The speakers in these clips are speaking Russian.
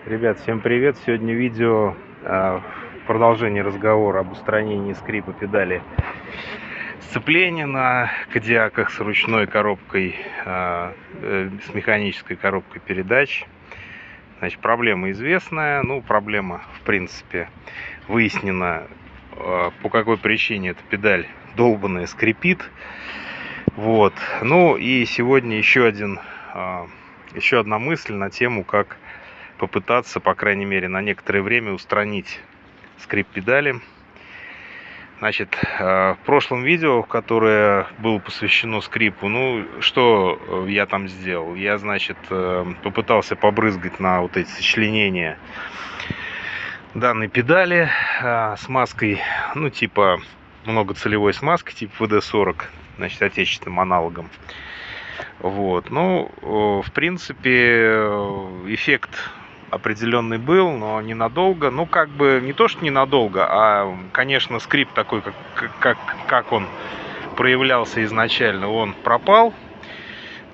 Ребят, всем привет! Сегодня видео продолжение разговора об устранении скрипа педали сцепления на кодиаках с ручной коробкой, с механической коробкой передач. Значит, проблема известная, проблема в принципе выяснена, по какой причине эта педаль долбаная скрипит. Вот. Ну и сегодня еще одна мысль на тему, как попытаться, по крайней мере, на некоторое время устранить скрип педали. Значит, в прошлом видео, которое было посвящено скрипу, что я там сделал? Я, значит, попытался побрызгать на вот эти сочленения данной педали смазкой, типа многоцелевой смазкой, типа ВД-40, значит, отечественным аналогом. Вот, в принципе, эффект определенный был, но ненадолго. Как бы не то, что ненадолго, а, конечно, скрип такой, как он проявлялся изначально, он пропал.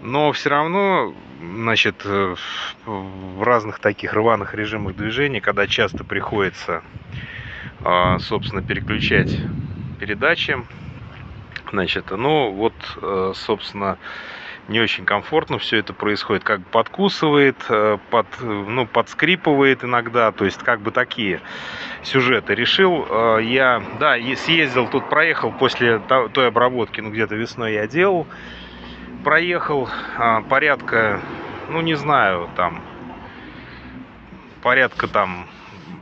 Но все равно, значит, в разных таких рваных режимах движения, когда часто приходится, собственно, переключать передачи, значит, собственно, не очень комфортно все это происходит, как бы подкусывает, подскрипывает иногда, то есть как бы такие сюжеты. Решил я, да, съездил тут, проехал после той обработки, где-то весной я делал, проехал порядка, не знаю, порядка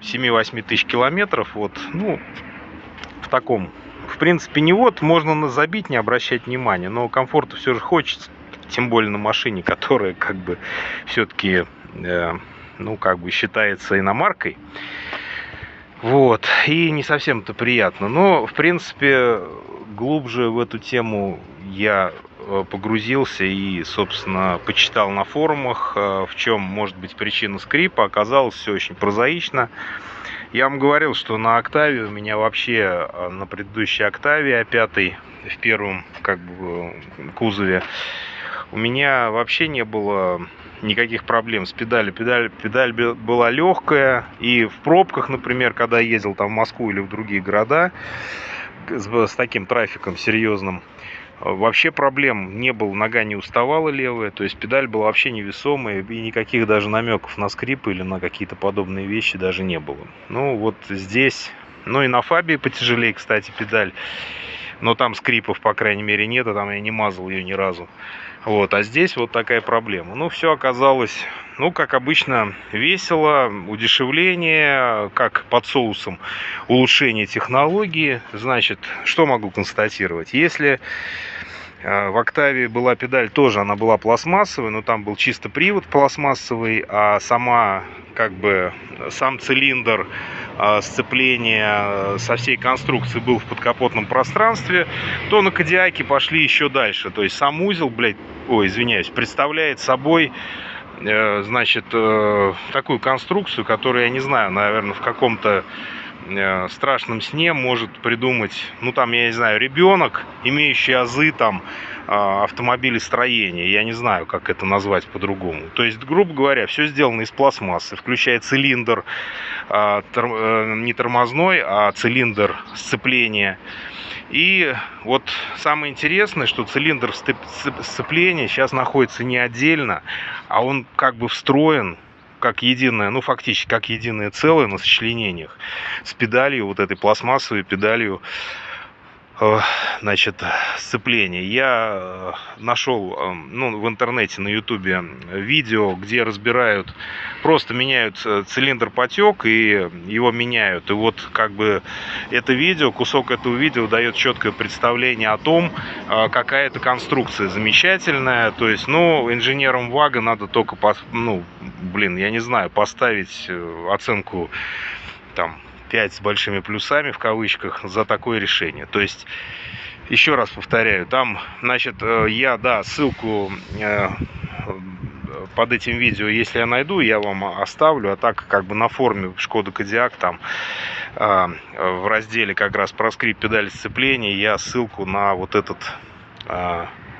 7-8 тысяч километров, в таком, в принципе, можно забить, не обращать внимания, но комфорта все же хочется. Тем более на машине, которая как бы все-таки, считается иномаркой. Вот. И не совсем-то приятно. Но, в принципе, глубже в эту тему я погрузился и, собственно, почитал на форумах, в чем может быть причина скрипа. Оказалось все очень прозаично. Я вам говорил, что на Октаве у меня вообще, на предыдущей Октаве А5, в первом кузове, у меня вообще не было никаких проблем с педалью. Педаль была легкая. И в пробках, например, когда я ездил в Москву или в другие города с таким трафиком серьезным, вообще проблем не было. Нога не уставала левая. То есть педаль была вообще невесомая. И никаких даже намеков на скрип или на какие-то подобные вещи даже не было. Вот здесь... и на Фабии потяжелее, кстати, педаль. Но там скрипов, по крайней мере, нет. Там я не мазал ее ни разу. А здесь вот такая проблема. Все оказалось, как обычно, весело, удешевление, как под соусом улучшение технологии. Значит, что могу констатировать? Если в Октаве была педаль, тоже она была пластмассовая, но там был чисто привод пластмассовый, а сам цилиндр сцепления со всей конструкции был в подкапотном пространстве, то на кодиаке пошли еще дальше. То есть сам узел, представляет собой, такую конструкцию, которую, я не знаю, наверное, в каком-то страшном сне может придумать, я не знаю, ребенок, имеющий азы автомобилестроения. Я не знаю, как это назвать по-другому. То есть, грубо говоря, все сделано из пластмассы, включая цилиндр не тормозной, а цилиндр сцепления. И вот самое интересное, что цилиндр сцепления сейчас находится не отдельно, а он как бы встроен как единое, фактически как единое целое на сочленениях с педалью, вот этой пластмассовой педалью, сцепления. Я нашел, в интернете, на ютубе видео, где разбирают, просто меняют цилиндр потек и его меняют. И кусок этого видео дает четкое представление о том, какая это конструкция замечательная. То есть, инженерам ВАГа надо только, я не знаю, поставить оценку 5 с большими плюсами в кавычках за такое решение. То есть, еще раз повторяю, там, я, ссылку под этим видео, если я найду, я вам оставлю, а так на форуме Шкода Кодиак, в разделе как раз про скрип педали сцепления, я ссылку на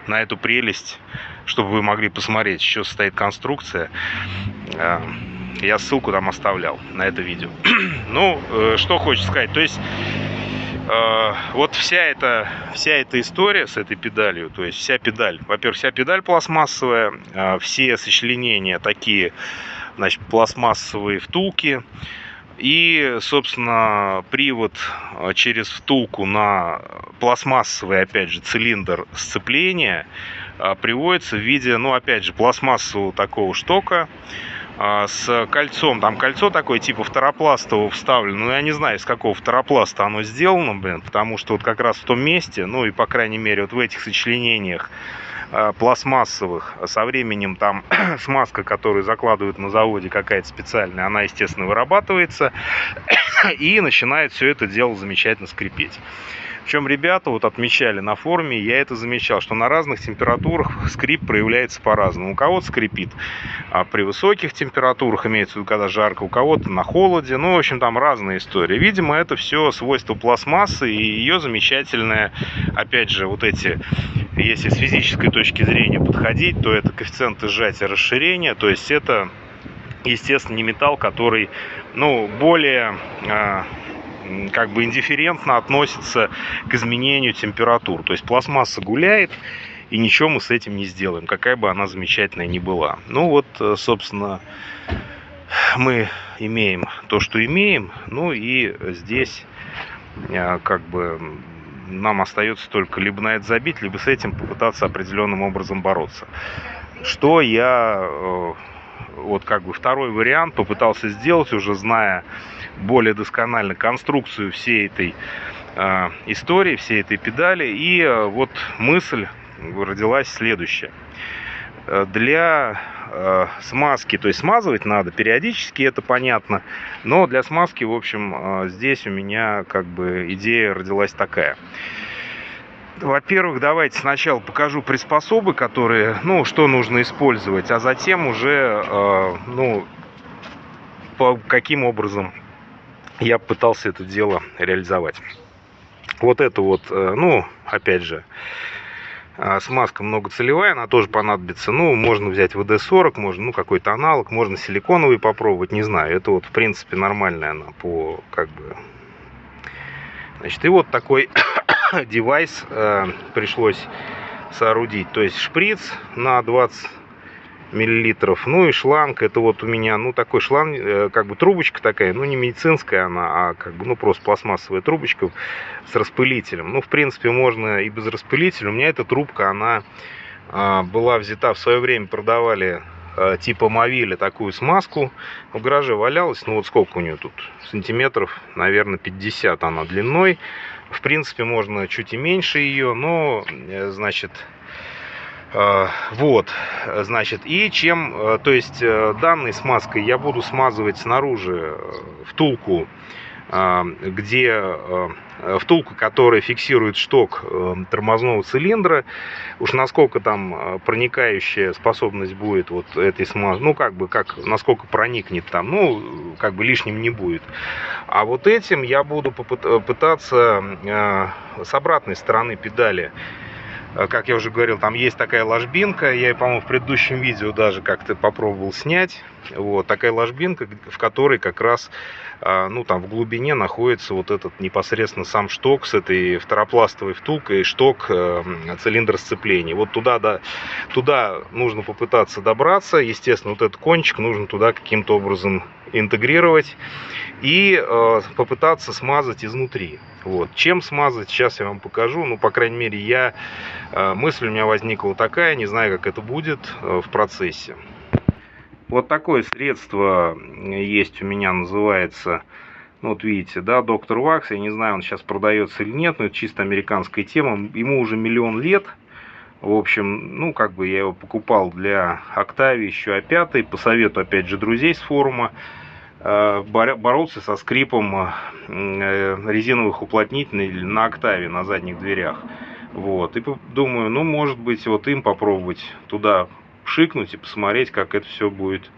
на эту прелесть, чтобы вы могли посмотреть, из чего состоит конструкция, Я ссылку там оставлял на это видео. Ну, что хочется сказать. То есть, вот вся эта история с этой педалью, то есть вся педаль, во-первых, вся педаль пластмассовая, все сочленения такие, значит, пластмассовые втулки. И, собственно, привод через втулку на пластмассовый, опять же, цилиндр сцепления приводится в виде, ну, опять же, пластмассового такого штока с кольцом. Там кольцо такое типа фторопластового вставлено. Ну, я не знаю, из какого фторопласта оно сделано, блин, потому что вот как раз в том месте, ну, и, по крайней мере, вот в этих сочленениях пластмассовых, со временем там смазка, которую закладывают на заводе, какая-то специальная, она, естественно, вырабатывается и начинает все это дело замечательно скрипеть. Причем ребята вот отмечали на форуме, я это замечал, что на разных температурах скрип проявляется по-разному. У кого-то скрипит при высоких температурах, имеется в виду, когда жарко, у кого-то на холоде. Ну, в общем, там разные истории. Видимо, это все свойство пластмассы и ее замечательное, опять же, вот эти, если с физической точки зрения подходить, то это коэффициенты сжатия расширения, то есть это, естественно, не металл, который, ну, более как бы индифферентно относится к изменению температур. То есть пластмасса гуляет, и ничего мы с этим не сделаем, какая бы она замечательная ни была. Ну вот, собственно, мы имеем то, что имеем. Ну и здесь как бы нам остается только либо на это забить, либо с этим попытаться определенным образом бороться. Что я, вот как бы второй вариант, попытался сделать, уже зная более досконально конструкцию всей этой истории, всей этой педали. И вот мысль родилась следующая. Для смазки, то есть смазывать надо периодически, это понятно, но для смазки, в общем, здесь у меня как бы идея родилась такая. Во-первых, давайте сначала покажу приспособы, которые, ну, что нужно использовать, а затем уже, ну, по каким образом я пытался это дело реализовать. Вот это вот, ну, опять же, смазка многоцелевая, она тоже понадобится. Ну, можно взять ВД-40, можно, ну, какой-то аналог, можно силиконовый попробовать, не знаю. Это вот, в принципе, нормальная она по, как бы... Значит, и вот такой девайс пришлось соорудить. То есть шприц на 20 миллилитров, ну и шланг, это вот у меня, ну, такой шланг, как бы трубочка такая, ну, не медицинская она, а как бы, ну, просто пластмассовая трубочка с распылителем. Ну, в принципе, можно и без распылителя. У меня эта трубка, она была взята в свое время, продавали типа Мовиля такую смазку, в гараже валялась, ну, вот сколько у нее тут, сантиметров, наверное, 50 она длиной. В принципе, можно чуть и меньше ее, но, значит... Вот, значит, и чем, то есть данной смазкой я буду смазывать снаружи втулку, где втулка, которая фиксирует шток тормозного цилиндра. Уж насколько там проникающая способность будет вот этой смазки, ну, как бы, насколько проникнет там, ну, как бы лишним не будет. А вот этим я буду пытаться с обратной стороны педали. Как я уже говорил, там есть такая ложбинка, я, по-моему, в предыдущем видео даже как-то попробовал снять. Вот такая ложбинка, в которой как раз, ну, там в глубине находится вот этот непосредственно сам шток с этой фторопластовой втулкой, шток цилиндра сцепления. Вот туда, да, туда нужно попытаться добраться. Естественно, вот этот кончик нужно туда каким-то образом интегрировать и попытаться смазать изнутри. Вот. Чем смазать, сейчас я вам покажу. Ну, по крайней мере, мысль у меня возникла такая, не знаю, как это будет в процессе. Вот такое средство есть у меня, называется, ну, вот видите, да, Доктор Вакс. Я не знаю, он сейчас продается или нет, но это чисто американская тема. Ему уже 1 000 000 лет. В общем, ну, как бы я его покупал для Octavia еще А5, по совету, опять же, друзей с форума. Боролся со скрипом резиновых уплотнителей на Octavia, на задних дверях. Вот. И думаю, ну, может быть, вот им попробовать туда шикнуть и посмотреть, как это все будет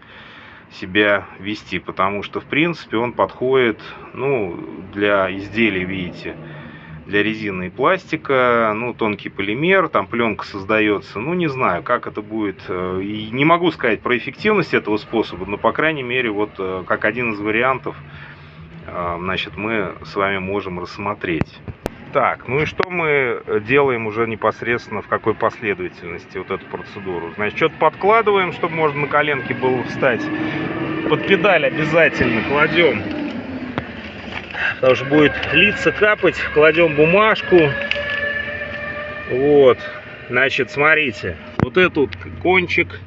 себя вести. Потому что, в принципе, он подходит, ну, для изделий, видите, для резины и пластика, ну, тонкий полимер, там пленка создается, ну, не знаю, как это будет, и не могу сказать про эффективность этого способа, но, по крайней мере, вот, как один из вариантов, значит, мы с вами можем рассмотреть. Так, ну и что мы делаем уже непосредственно, в какой последовательности вот эту процедуру? Значит, что-то подкладываем, чтобы можно на коленке было встать. Под педаль обязательно кладем, потому что будет литься, капать, кладем бумажку. Вот, значит, смотрите, вот этот кончик,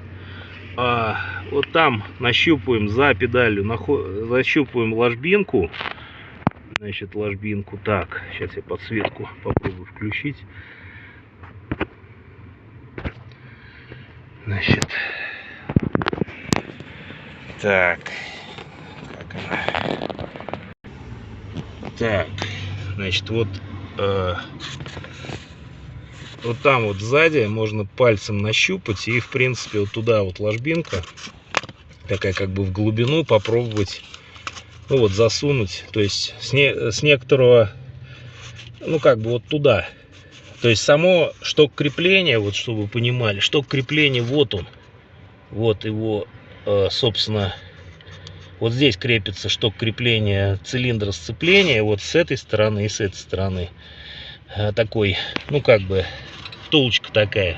вот там нащупываем за педалью, защупываем ложбинку. Значит, ложбинку. Так, сейчас я подсветку попробую включить. Значит, так, как она? Так, значит, вот вот там вот сзади можно пальцем нащупать и, в принципе, вот туда вот ложбинка такая как бы в глубину попробовать. Ну вот засунуть, то есть с некоторого, ну как бы вот туда. То есть само шток крепления, вот чтобы вы понимали, шток крепления вот он. Вот его, собственно, вот здесь крепится шток крепления цилиндра сцепления. Вот с этой стороны и с этой стороны. Такой, ну как бы, втулочка такая.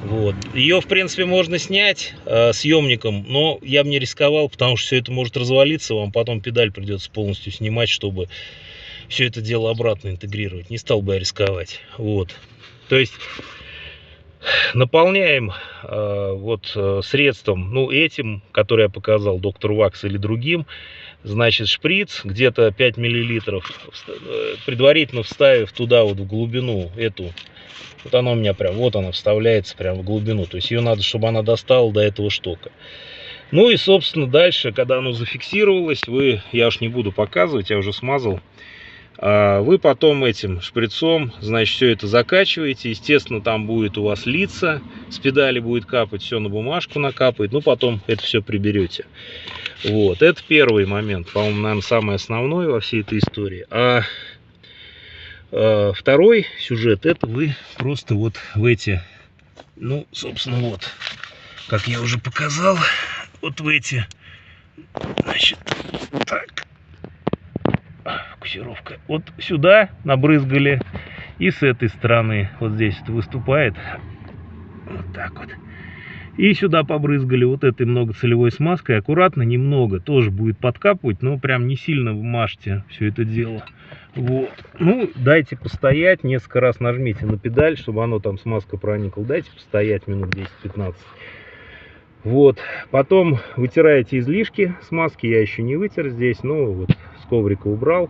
Вот. Ее, в принципе, можно снять съемником, но я бы не рисковал, потому что все это может развалиться, вам потом педаль придется полностью снимать, чтобы все это дело обратно интегрировать. Не стал бы я рисковать. Вот. То есть наполняем вот средством, ну этим, который я показал, доктор Вакс или другим, значит, шприц где-то 5 миллилитров, предварительно вставив туда вот в глубину эту. Вот она у меня прям, вот она вставляется прям в глубину. То есть ее надо, чтобы она достала до этого штока. Ну и, собственно, дальше, когда оно зафиксировалось, я уж не буду показывать, я уже смазал. Вы потом этим шприцом, значит, все это закачиваете. Естественно, там будет у вас литься, с педали будет капать, все на бумажку накапает. Ну, потом это все приберете. Вот, это первый момент, по-моему, наверное, самый основной во всей этой истории. Второй сюжет, это вы просто вот в эти, ну, собственно, вот, как я уже показал, вот в эти, значит, так, фокусировка, вот сюда набрызгали, и с этой стороны, вот здесь это выступает, вот так вот, и сюда побрызгали вот этой многоцелевой смазкой, аккуратно, немного, тоже будет подкапывать, но прям не сильно вмажьте все это дело. Вот. Ну, дайте постоять, несколько раз нажмите на педаль, чтобы оно там смазка проникла. Дайте постоять минут 10-15. Вот. Потом вытираете излишки смазки. Я еще не вытер здесь, но вот с коврика убрал.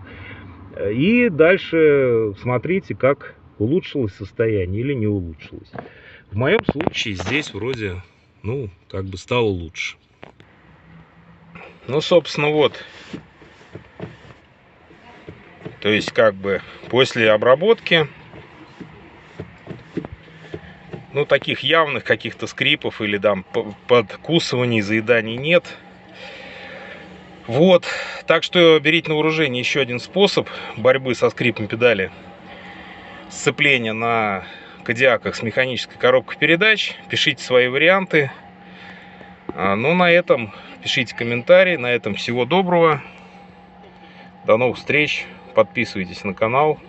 И дальше смотрите, как улучшилось состояние или не улучшилось. В моем случае здесь вроде, ну, как бы стало лучше. Ну, собственно, вот. То есть, как бы, после обработки, ну, таких явных каких-то скрипов или там подкусываний, заеданий нет. Вот. Так что берите на вооружение еще один способ борьбы со скрипом педали. Сцепление на кодиаках с механической коробкой передач. Пишите свои варианты. Ну, на этом пишите комментарии. На этом всего доброго. До новых встреч. Подписывайтесь на канал.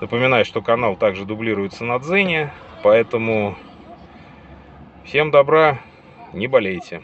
Напоминаю, что канал также дублируется на Дзене, поэтому всем добра, не болейте.